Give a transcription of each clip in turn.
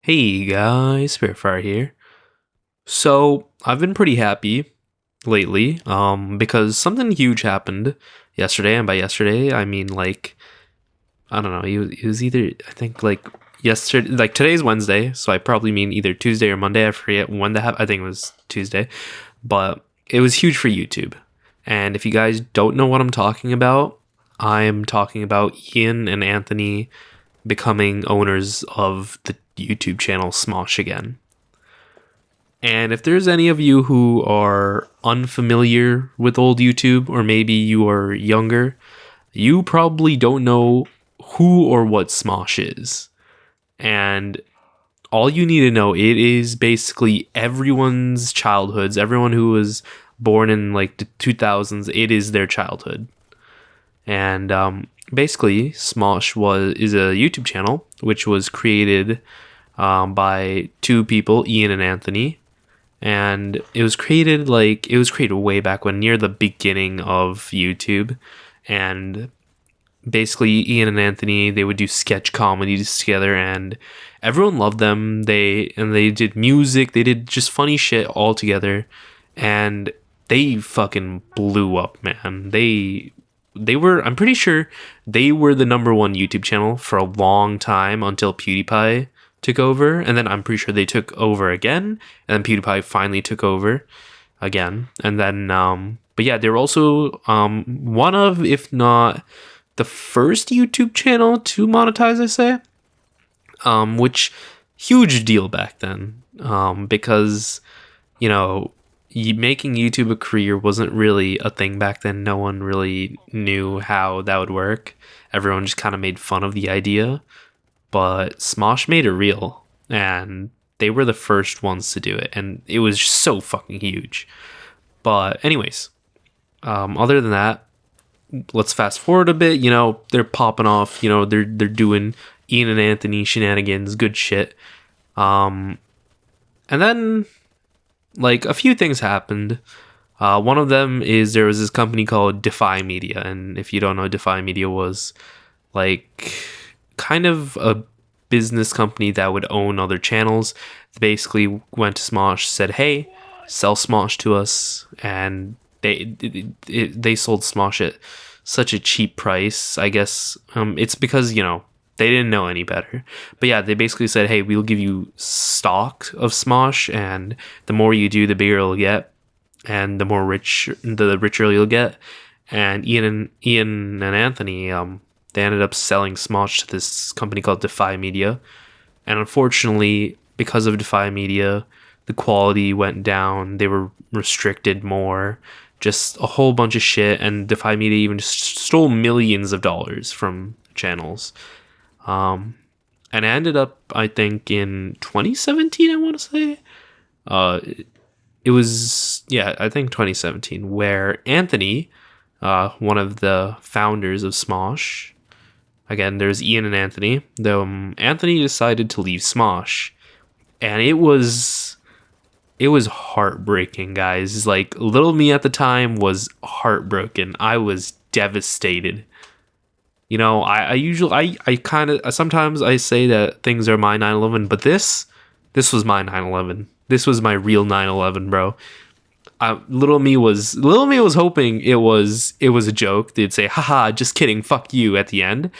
Hey guys, SpiritFire here. So I've been pretty happy lately, because something huge happened yesterday, and by yesterday I mean I don't know. It was either I think yesterday, like today's Wednesday, so I probably mean either Tuesday or Monday. I forget when that happened. I think it was Tuesday, but it was huge for YouTube. And if you guys don't know what I'm talking about, I'm talking about Ian and Anthony becoming owners of the YouTube channel Smosh again. And if there's any of you who are unfamiliar with old YouTube, or maybe you are younger, you probably don't know who or what Smosh is. And all you need to know, it is basically everyone's childhoods, everyone who was born in like the 2000s, it is their childhood. And basically, Smosh is a YouTube channel which was created by two people, Ian and Anthony, and it was created way back when, near the beginning of YouTube. And basically, Ian and Anthony, they would do sketch comedies together, and everyone loved them. They did music, they did just funny shit all together, and they fucking blew up, man. They were, I'm pretty sure they were the number one YouTube channel for a long time until PewDiePie took over, and then I'm pretty sure they took over again, and then PewDiePie finally took over again, and then but yeah, they were also one of, if not the first YouTube channel to monetize, I say, which huge deal back then, because making YouTube a career wasn't really a thing back then. No one really knew how that would work. Everyone just kind of made fun of the idea. But Smosh made it real, and they were the first ones to do it, and it was just so fucking huge. But anyways, other than that, let's fast forward a bit. They're popping off. They're doing Ian and Anthony shenanigans, good shit. And then a few things happened. One of them is there was this company called DeathAdder, and if you don't know, DeathAdder was kind of a business company that would own other channels. They basically went to Smosh, said, "Hey, sell Smosh to us," and they sold Smosh at such a cheap price. I guess it's because they didn't know any better. But yeah, they basically said, "Hey, we'll give you stock of Smosh, and the more you do, the bigger it'll get, and the richer you'll get." And Ian and Anthony, they ended up selling Smosh to this company called DeathAdder. And unfortunately, because of DeathAdder, the quality went down. They were restricted more. Just a whole bunch of shit. And DeathAdder even just stole millions of dollars from channels. And it ended up, I think, in 2017, I want to say. It was, yeah, I think 2017, where Anthony, one of the founders of Smosh, again, there's Ian and Anthony. Though Anthony decided to leave Smosh, and it was heartbreaking, guys. Little me at the time was heartbroken. I was devastated. I kind of sometimes I say that things are my 9/11, but this was my 9/11. This was my real 9/11, bro. Little me was hoping it was a joke. They'd say, "Haha, just kidding, fuck you" at the end.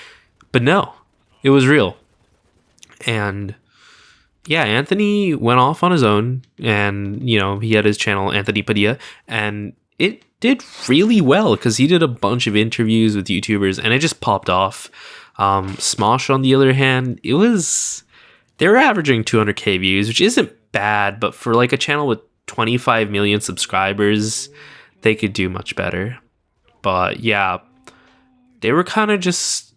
But no, it was real. And yeah, Anthony went off on his own, and he had his channel, Anthony Padilla, and it did really well because he did a bunch of interviews with YouTubers, and it just popped off. Smosh, on the other hand, they were averaging 200k views, which isn't bad, but for a channel with 25 million subscribers, they could do much better. But yeah, they were kind of just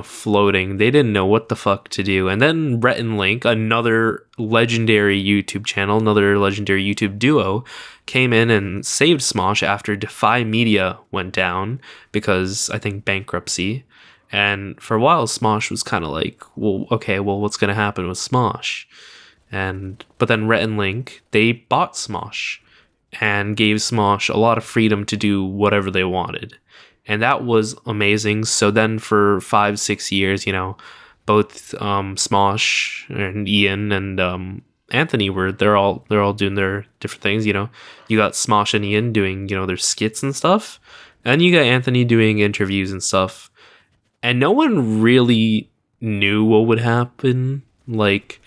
floating. They didn't know what the fuck to do. And then Rhett and Link, another legendary YouTube channel, another legendary YouTube duo, came in and saved Smosh after SpiritFireMedia went down because, I think, bankruptcy. And for a while, Smosh was kind of what's going to happen with Smosh? But then Rhett and Link, they bought Smosh and gave Smosh a lot of freedom to do whatever they wanted. And that was amazing. So then for 5-6 years, both Smosh and Ian and Anthony they're all doing their different things. You know, you got Smosh and Ian doing, you know, their skits and stuff, and you got Anthony doing interviews and stuff. And no one really knew what would happen. Like,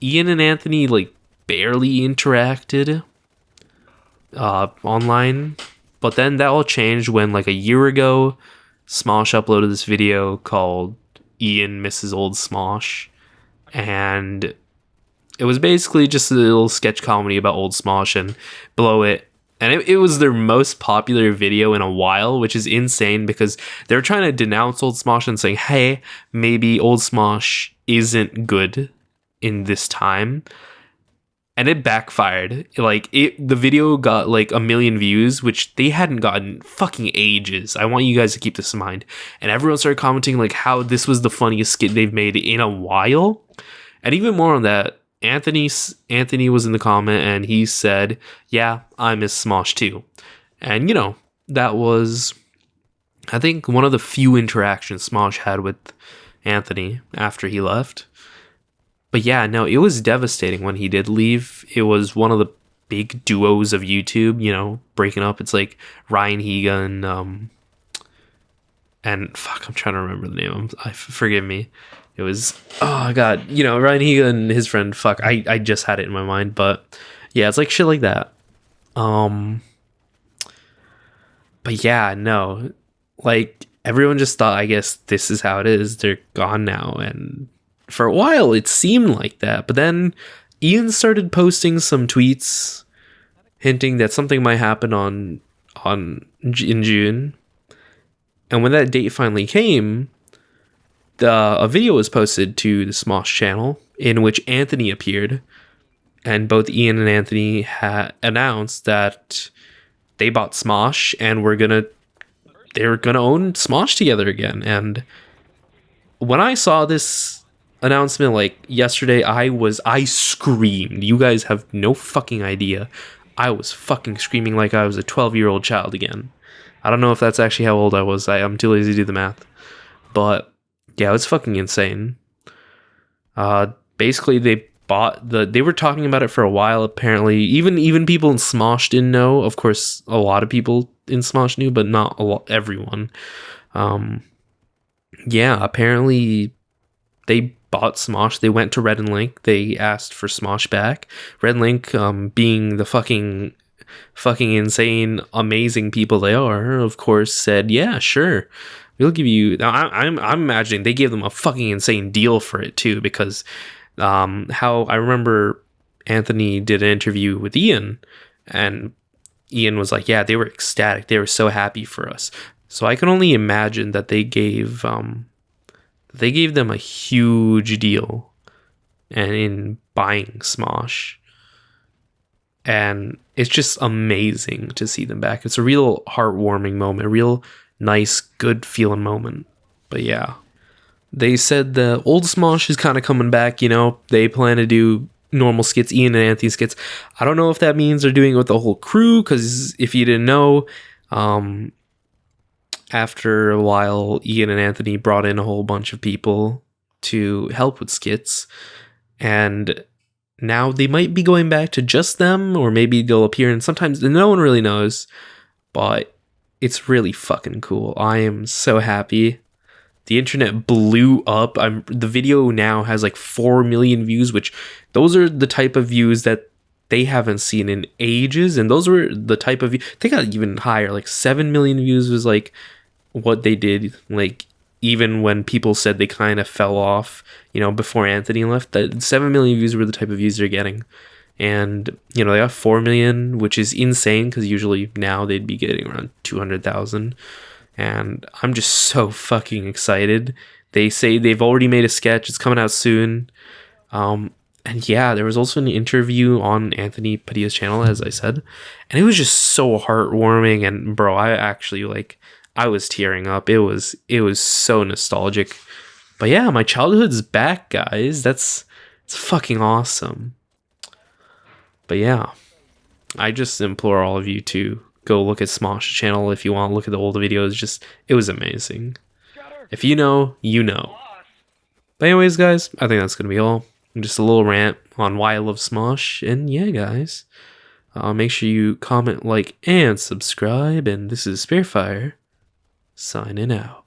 Ian and Anthony like barely interacted online, but then that all changed when, like, a year ago, Smosh uploaded this video called Ian Misses Old Smosh, and it was basically just a little sketch comedy about old Smosh and below it. And it was their most popular video in a while, which is insane because they're trying to denounce old Smosh and saying, hey, maybe old Smosh isn't good in this time. And it backfired. Like, the video got like 1 million views, which they hadn't gotten fucking ages. I want you guys to keep this in mind. And everyone started commenting like how this was the funniest skit they've made in a while. And even more on that, Anthony was in the comment and he said, yeah, I miss Smosh too. And, you know, that was, I think, one of the few interactions Smosh had with Anthony after he left. But yeah, no, it was devastating when he did leave. It was one of the big duos of YouTube, you know, breaking up. It's like Ryan Higa and fuck, I'm trying to remember the name. Forgive me. It was, oh god, you know, Ryan Higa and his friend. Fuck, I just had it in my mind, but yeah, it's like shit like that. But yeah, no, like everyone just thought, I guess this is how it is. They're gone now, and for a while it seemed like that. But then Ian started posting some tweets hinting that something might happen in June, and when that date finally came, a video was posted to the Smosh channel in which Anthony appeared, and both Ian and Anthony had announced that they bought Smosh and they were gonna own Smosh together again. And when I saw this announcement like yesterday, I screamed. You guys have no fucking idea. I was fucking screaming like I was a 12-year-old child again. I don't know if that's actually how old I was. I'm too lazy to do the math, but yeah, it's fucking insane. Basically, they were talking about it for a while, apparently. Even people in Smosh didn't know. Of course, a lot of people in Smosh knew, but not everyone. Yeah, apparently they bought Smosh. They went to Red and Link. They asked for Smosh back. Red and Link, being the fucking insane, amazing people they are, of course, said, yeah, sure. We'll give you. Now, I'm imagining they gave them a fucking insane deal for it too, because how I remember Anthony did an interview with Ian, and Ian was like, "Yeah, they were ecstatic. They were so happy for us." So I can only imagine that they gave them a huge deal, and in buying Smosh, and it's just amazing to see them back. It's a real heartwarming moment, a real nice, good feeling moment. But yeah, they said the old Smosh is kind of coming back. You know, they plan to do normal skits, Ian and Anthony skits. I don't know if that means they're doing it with the whole crew, because if you didn't know, after a while, Ian and Anthony brought in a whole bunch of people to help with skits, and now they might be going back to just them, or maybe they'll appear in sometimes. No one really knows, but it's really fucking cool. I am so happy. The internet blew up. The video now has like 4 million views, which those are the type of views that they haven't seen in ages. And those were the type of, they got even higher, like 7 million views was like what they did. Like, even when people said they kind of fell off, you know, before Anthony left, that 7 million views were the type of views they're getting. And, you know, they got 4 million, which is insane, because usually now they'd be getting around 200,000. And I'm just so fucking excited. They say they've already made a sketch. It's coming out soon. And yeah, there was also an interview on Anthony Padilla's channel, as I said. And it was just so heartwarming. And bro, I was tearing up. It was so nostalgic. But yeah, my childhood's back, guys. It's fucking awesome. But yeah, I just implore all of you to go look at Smosh channel if you want to look at the older videos. It was amazing. If you know, you know. But anyways, guys, I think that's going to be all. Just a little rant on why I love Smosh. And yeah, guys, make sure you comment, like, and subscribe. And this is SpiritFire signing out.